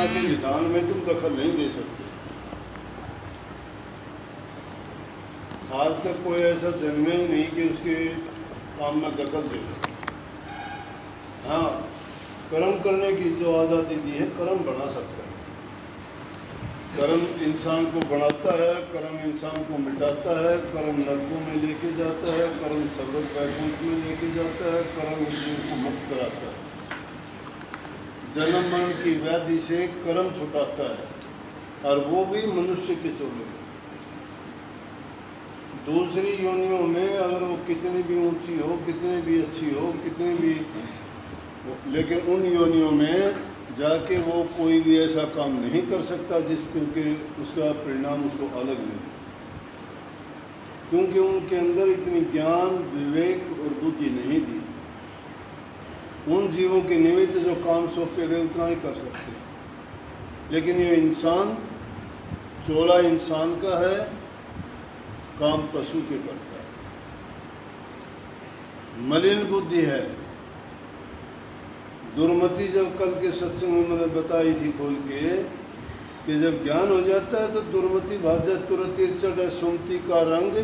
के निदान में तुम दखल नहीं दे सकते। आज तक कोई ऐसा जन्मे ही नहीं कि उसके काम में दखल दे दे। हाँ, कर्म करने की जो आज़ादी दी है, कर्म बना सकता है। कर्म इंसान को बढ़ाता है, कर्म इंसान को मिटाता है, कर्म नरकों में लेके जाता है, कर्म स्वर्ग वैकुंठ में लेके जाता है, कर्म जीव को मुक्त कराता है। जन्म मरण की व्याधि से कर्म छुटाता है, और वो भी मनुष्य के चोले में। दूसरी योनियों में अगर वो कितनी भी ऊंची हो, कितनी भी अच्छी हो, कितनी भी, लेकिन उन योनियों में जाके वो कोई भी ऐसा काम नहीं कर सकता जिसके उसका परिणाम उसको अलग मिले, क्योंकि उनके अंदर इतनी ज्ञान, विवेक और बुद्धि नहीं दी। उन जीवों के निमित्त जो काम सौंपे गए उतना ही कर सकते, लेकिन ये इंसान चोला इंसान का है, काम पशु के करता है। मलिन बुद्धि है। दुर्मति जब कल के सत्संग में मैंने बताई थी खोल के कि जब ज्ञान हो जाता है तो दुर्मति भाजा तुरंत चढ़े सुमति का रंग,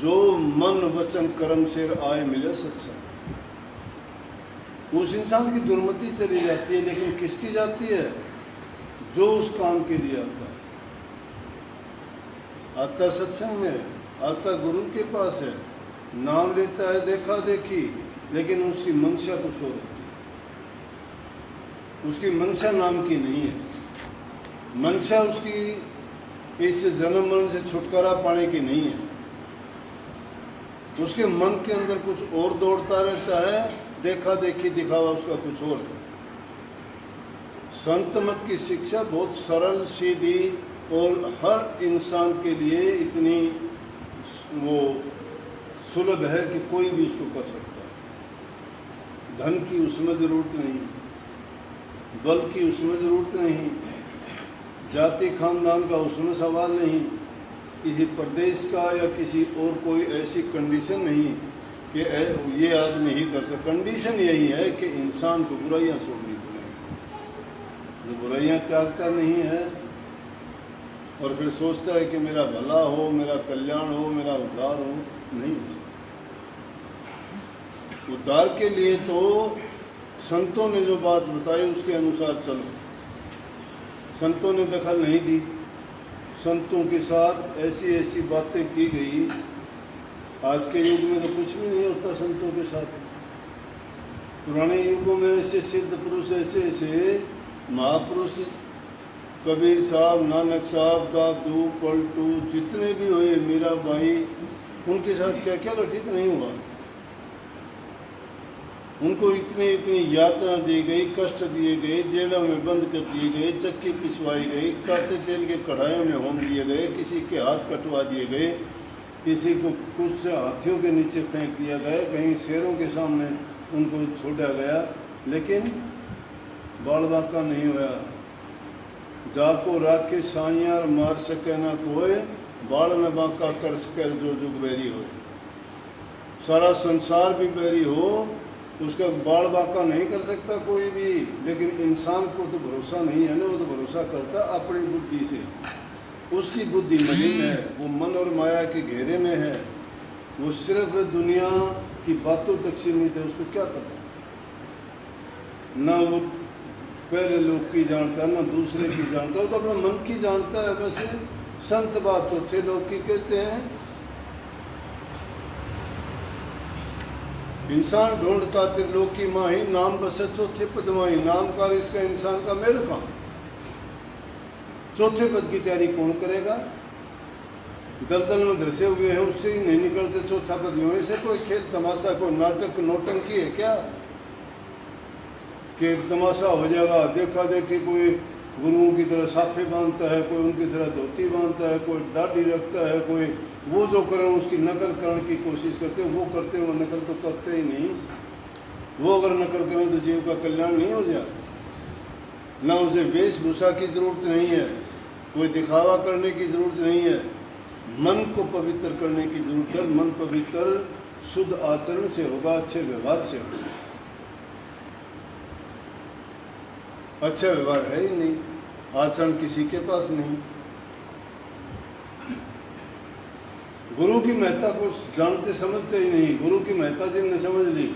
जो मन वचन कर्म से आए मिले सत्संग। उस इंसान की दुर्मति चली जाती है, लेकिन किसकी जाती है? जो उस काम के लिए आता है। आता सत्संग में, आता गुरु के पास है, नाम लेता है देखा देखी, लेकिन उसकी मंशा कुछ और है। उसकी मंशा नाम की नहीं है। मंशा उसकी इस जन्म मरण से छुटकारा पाने की नहीं है। उसके मन के अंदर कुछ और दौड़ता रहता है, देखा देखी दिखावा उसका कुछ और है। संत मत की शिक्षा बहुत सरल सीधी और हर इंसान के लिए इतनी वो सुलभ है कि कोई भी उसको कर सकता है। धन की उसमें ज़रूरत नहीं, बल की उसमें ज़रूरत नहीं, जाति खानदान का उसमें सवाल नहीं, किसी प्रदेश का या किसी और कोई ऐसी कंडीशन नहीं कि ये आदमी ही कर सकता। कंडीशन यही है कि इंसान को बुराइयां छोड़नी पड़ेगी। जो बुराइयां त्यागता नहीं है और फिर सोचता है कि मेरा भला हो, मेरा कल्याण हो, मेरा उद्धार हो, नहीं हो सकता। उद्धार के लिए तो संतों ने जो बात बताई उसके अनुसार चलो। संतों ने दखल नहीं दी। संतों के साथ ऐसी ऐसी बातें की गई। आज के युग में तो कुछ भी नहीं होता संतों के साथ। पुराने युगों में ऐसे सिद्ध पुरुष, ऐसे ऐसे महापुरुष, कबीर साहब, नानक साहब, दादू, पलटू, जितने भी हुए, मीराबाई, उनके साथ क्या क्या घटित नहीं हुआ। उनको इतनी इतनी यातना दी गई, कष्ट दिए गए, जेलों में बंद कर दिए गए, चक्की पिसवाई गई, ताते तेल के कढ़ाइयों में होम दिए गए, किसी के हाथ कटवा दिए गए, किसी को कुछ हाथियों के नीचे फेंक दिया गया, कहीं शेरों के सामने उनको छोड़ा गया, लेकिन बाल बाका नहीं हुआ। जाको राखे साइयार मार सके ना कोई, बाल न बाका कर सके जो जुग बैरी हो। सारा संसार भी बैरी हो, उसका बाल बाका नहीं कर सकता कोई भी, लेकिन इंसान को तो भरोसा नहीं है ना। वो तो भरोसा करता अपनी बुद्धि से। उसकी बुद्धि मलिन है, वो मन और माया के घेरे में है, वो सिर्फ दुनिया की बातों तक सीमित है। उसको क्या पता? ना वो पहले लोग की जानता है, ना दूसरे की जानता है, वो तो अपने मन की जानता है। वैसे संत बात चौथे लोग की कहते हैं। इंसान ढूंढता त्रिलोक की माही, नाम बसे चौथे पद माही। नाम का इसका इंसान का मेल कहाँ? चौथे पद की तैयारी कौन करेगा? दलदल में धसे हुए हैं, उससे ही नहीं निकलते चौथा पद में। ऐसे कोई खेल तमाशा, कोई नाटक नौटंकी है क्या कि तमाशा हो जाएगा? देखा देखी कोई गुरुओं की तरह साफे बांधता है, कोई उनकी तरह धोती बांधता है, कोई दाढ़ी रखता है, कोई वो जो करें उसकी नकल करने की कोशिश करते हैं। वो करते हैं, वो नकल तो करते ही नहीं। वो अगर नकल करें तो जीव का कल्याण नहीं हो जाए। ना उसे वेशभूषा की ज़रूरत नहीं है, कोई दिखावा करने की ज़रूरत नहीं है। मन को पवित्र करने की ज़रूरत है। मन पवित्र शुद्ध आचरण से होगा, अच्छे व्यवहार से होगा। अच्छा व्यवहार है ही नहीं। आचरण किसी के पास नहीं। गुरु की महत्ता को जानते समझते ही नहीं। गुरु की महत्ता जिनने समझ ली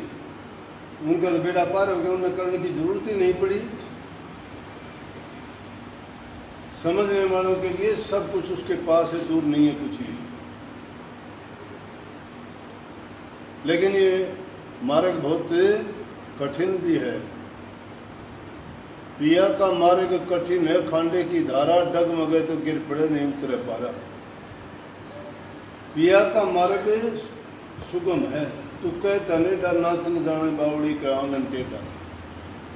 उनका तो बेड़ा पार हो गया, उन्हें करने की जरूरत ही नहीं पड़ी। समझने वालों के लिए सब कुछ उसके पास है, दूर नहीं है कुछ भी। लेकिन ये मार्ग बहुत कठिन भी है। पिया का मार्ग कठिन है, खांडे की धारा डगमगे तो गिर पड़े नहीं उतरे पारा। पिया का मार्ग सुगम है, तू कहता नहीं डर नाच न जाने बावड़ी का आंगन टेढ़ा।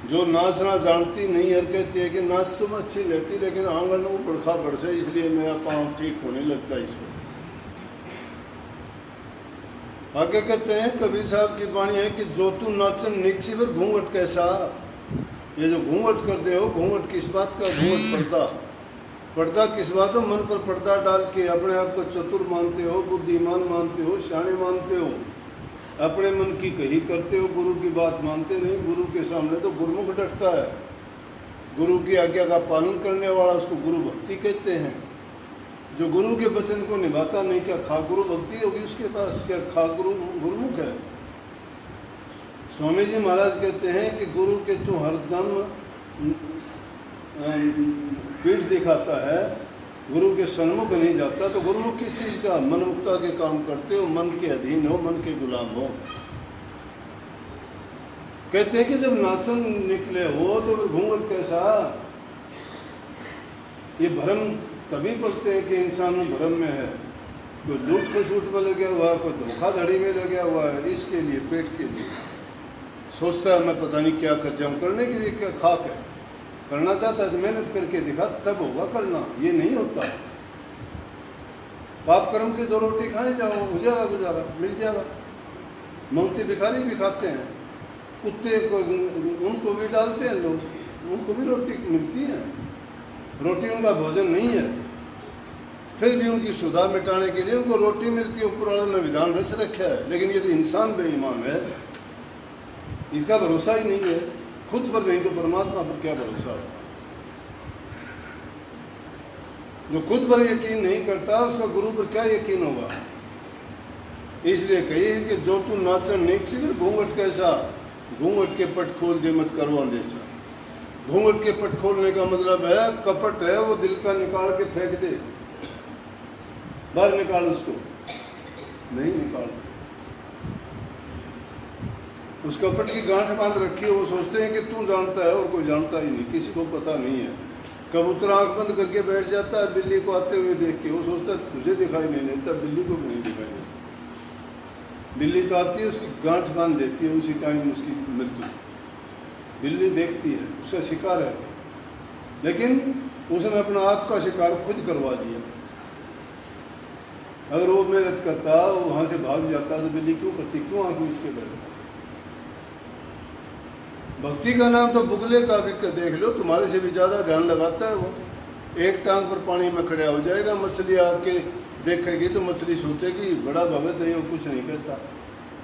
जो नाचना जानती नहीं हर कहती है कि नाच तुम अच्छी लेती लेकिन आंगन वो बड़खा बढ़से, इसलिए मेरा पाँव ठीक होने लगता इसको। आगे कहते हैं कबीर साहब की वाणी है कि जो तू नाचन निक्षी पर घूंघट कैसा। ये जो घूंघट करते हो, घूंघट किस बात का? घूंघट पर्दा किस बात हो? मन पर पर्दा डाल के अपने आप को चतुर मानते हो, बुद्धिमान मानते हो, शाणे मानते हो, अपने मन की कही करते हो, गुरु की बात मानते नहीं। गुरु के सामने तो गुरुमुख डटता है। गुरु की आज्ञा का पालन करने वाला उसको गुरु भक्ति कहते हैं। जो गुरु के वचन को निभाता नहीं, क्या खा गुरु भक्ति होगी उसके पास? क्या खा गुरुमुख है? स्वामी जी महाराज कहते हैं कि गुरु के तू हरदम पीठ दिखाता है, गुरु के सन्मुख नहीं जाता, तो गुरुमुख किस चीज़ का? मनमुक्ता के काम करते हो, मन के अधीन हो, मन के गुलाम हो। कहते हैं कि जब नाचन निकले हो तो फिर घूंघट कैसा? ये भ्रम तभी पड़ते हैं कि इंसान भ्रम में है। कोई लूट खसूट में लगा हुआ है, कोई धोखाधड़ी में लगा हुआ है, इसके लिए, पेट के लिए सोचता है मैं पता नहीं क्या कर जाऊँ। करने के लिए क्या खाक है? करना चाहता है तो मेहनत करके दिखा, तब होगा करना। ये नहीं होता। पाप कर्म की 2 रोटी खाए जाओ, हो जाएगा गुजारा, मिल जाएगा। मंगते भिखारी भी खाते हैं, कुत्ते को उनको भी डालते हैं लोग, उनको भी रोटी मिलती है। रोटी उनका भोजन नहीं है, फिर भी उनकी सुधा मिटाने के लिए उनको रोटी मिलती है। ऊपर वाले ने विधान रच रखा है। लेकिन यदि इंसान बेईमान है, इसका भरोसा ही नहीं है, खुद पर नहीं तो परमात्मा पर क्या भरोसा है? जो खुद पर यकीन नहीं करता उसका गुरु पर क्या यकीन होगा? इसलिए कही है कि जो तू नाचन नेक से घूंघट कैसा। घूंघट के पट खोल दे मत करो अंदेशा। घूंघट के पट खोलने का मतलब है कपट है, वो दिल का निकाल के फेंक दे, बाहर निकाल उसको। नहीं निकाल, उस कपट की गांठ बांध रखी है। वो सोचते हैं कि तू जानता है और कोई जानता ही नहीं, किसी को पता नहीं है। कबूतर आंख बंद करके बैठ जाता है बिल्ली को आते हुए देख के, वो सोचता है तुझे दिखाई नहीं देता, बिल्ली को भी नहीं दिखाई देता। बिल्ली तो आती है, उसकी गांठ बांध देती है, उसी टाइम उसकी मृत्यु। बिल्ली देखती है, उसका शिकार है, लेकिन उसने अपना आप का शिकार खुद करवा दिया। अगर वो मेहनत करता, वहाँ से भाग जाता, तो बिल्ली क्यों करती? क्यों आंख में इसके बैठता? भक्ति का नाम तो बुगले का भी देख लो, तुम्हारे से भी ज़्यादा ध्यान लगाता है वो। एक टांग पर पानी में खड़ा हो जाएगा, मछली आके देखेगी तो मछली सोचेगी बड़ा भगत है, वो कुछ नहीं कहता,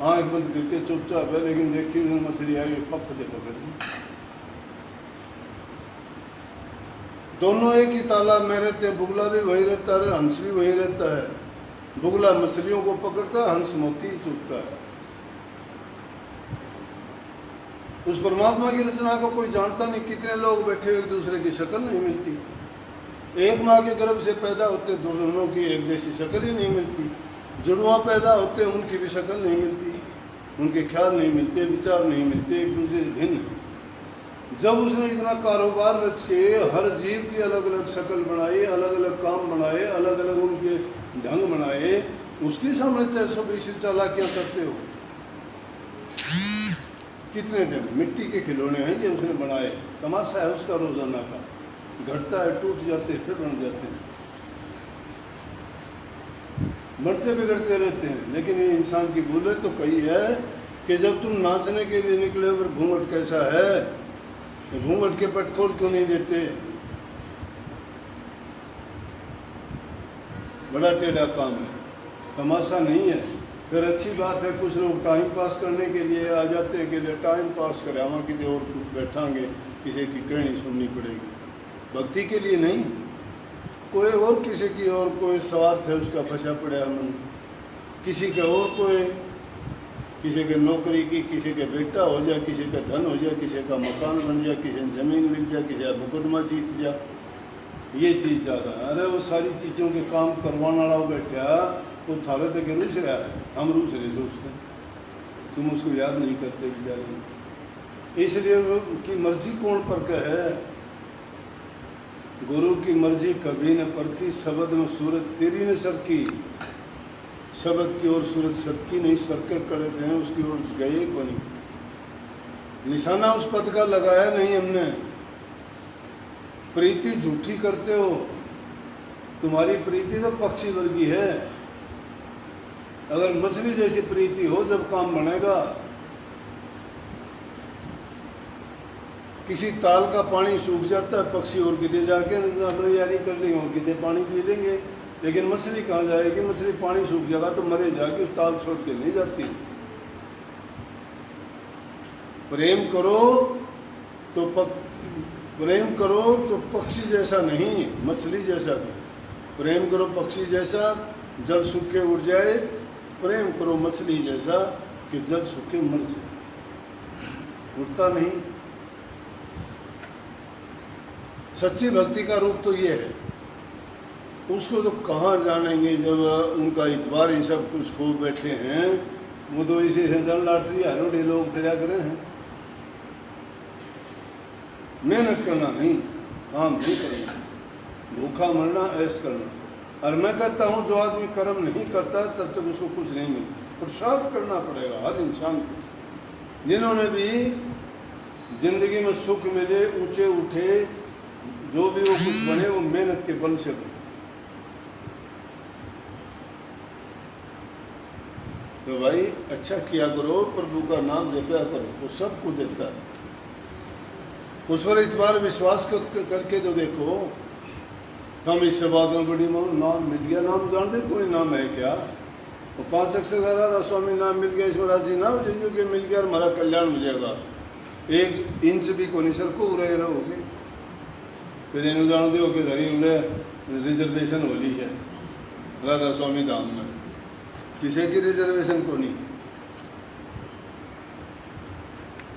आँख बंद करके चुपचाप है। लेकिन देखी उसने मछली आई, पक दे पकड़ ली। दोनों एक ही तालाब में रहते हैं, बुगला भी वहीं रहता है, हंस भी वहीं रहता है। बुगला मछलियों को पकड़ता है, हंस मोती चुपता है। उस परमात्मा की रचना को कोई जानता नहीं। कितने लोग बैठे एक दूसरे की शक्ल नहीं मिलती। एक माँ के गर्भ से पैदा होते दोनों की एक जैसी शक्ल ही नहीं मिलती। जुड़वा पैदा होते उनकी भी शक्ल नहीं मिलती, उनके ख्याल नहीं मिलते, विचार नहीं मिलते, एक दूसरे भिन्न। जब उसने इतना कारोबार रच के हर जीव की अलग अलग शक्ल बनाई, अलग अलग काम बनाए, अलग अलग उनके ढंग बनाए, उसके सामने 420 चालाकियाँ करते हो। कितने दिन मिट्टी के खिलौने हैं ये उसने बनाए, तमाशा है उसका रोजाना का। घटता है, टूट जाते, फिर बन जाते हैं, बढ़ते बिगड़ते रहते हैं। लेकिन ये इंसान की भूल तो कही है कि जब तुम नाचने के लिए निकले हो, फिर घूंघट कैसा है? घूंघट के पट खोल क्यों नहीं देते? बड़ा टेढ़ा काम है, तमाशा नहीं है। फिर अच्छी बात है, कुछ लोग टाइम पास करने के लिए आ जाते हैं कि टाइम पास करें, वहाँ किसी और बैठांगे, किसी की कहानी सुननी पड़ेगी। भक्ति के लिए नहीं। कोई और किसी की और कोई स्वार्थ है उसका फंसा पड़ा है मन, किसी का और कोई, किसी के नौकरी की, किसी के बेटा हो जाए, किसी का धन हो जाए, किसी का मकान बन जाए, किसी ज़मीन मिल जाए, किसी का मुकदमा जीत जाए, ये चीज़ ज़्यादा। अरे वो सारी चीज़ों के काम करवाने वाला वो बैठा वो थाले तक रूस रहा है, हम रूस रहे सोचते हैं, तुम उसको याद नहीं करते बेचारे। इसलिए वो की मर्जी कौन पर का है, गुरु की मर्जी कभी न परखी, शब्द में सूरत तेरी ने सर की, शब्द की ओर सूरत सरकी नहीं, सरके कड़े थे उसकी ओर गए को नहीं। निशाना उस पद का लगाया नहीं हमने। प्रीति झूठी करते हो, तुम्हारी प्रीति तो पक्षी वर्गी है। अगर मछली जैसी प्रीति हो जब काम बनेगा। किसी ताल का पानी सूख जाता है, पक्षी और किधे जाके अपनी यारी कर लेंगे और किधे पानी पी लेंगे, लेकिन मछली कहाँ जाएगी? मछली पानी सूख जाएगा तो मरे जाके, उस ताल छोड़ के नहीं जाती। प्रेम करो तो पक्षी जैसा नहीं, मछली जैसा। प्रेम करो पक्षी जैसा, जल सूख के उड़ जाए। प्रेम करो मछली जैसा कि जल सूख के मर जाए, उड़ता नहीं। सच्ची भक्ति का रूप तो ये है। उसको तो कहाँ जानेंगे जब उनका इतबार ये सब कुछ खो बैठे हैं। वो तो इसी से जन लाटरी हरोड़े लोग फिरा करे हैं। मेहनत करना नहीं, काम नहीं करना, भूखा मरना, ऐश करना। और मैं कहता हूँ जो आदमी कर्म नहीं करता तब तक उसको कुछ नहीं मिलता। पुरुषार्थ करना पड़ेगा हर इंसान को। जिन्होंने भी जिंदगी में सुख मिले, ऊंचे उठे, जो भी वो कुछ बने, वो मेहनत के बल से बने। तो भाई अच्छा किया करो, प्रभु का नाम जपया करो, वो सबको देता है। उस पर इतबार विश्वास करके तो देखो। हम इससे बात में बड़ी नाम मिल गया, नाम जानते कोई नाम है क्या? वो 5 अक्षर राधा स्वामी नाम मिल गया, ईश्वर राजी नाम जाइए कि मिल गया और हमारा कल्याण हो जाएगा। 1 इंच भी को नहीं सर को रहे रहोगे। फिर इन जानते हो कि धरी उड़े रिजर्वेशन हो ली है राधा स्वामी धाम में, किसी की रिजर्वेशन को नहीं।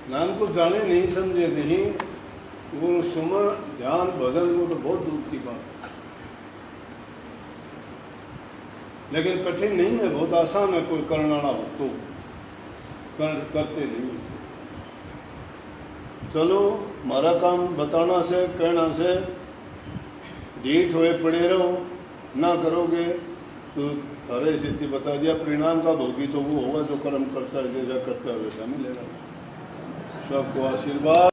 नाम को जाने नहीं, समझे नहीं, वो सुमन ध्यान भजन वो तो बहुत दूर की बात। लेकिन कठिन नहीं है, बहुत आसान है। कोई करना ना हो तो करते नहीं। चलो हमारा काम बताना से, कहना से, ढीठ हुए पड़े रहो, ना करोगे तो सारे स्थिति बता दिया। परिणाम का भोगी तो वो होगा जो कर्म करता है, जैसा करता है वैसा मिलेगा। सबको आशीर्वाद।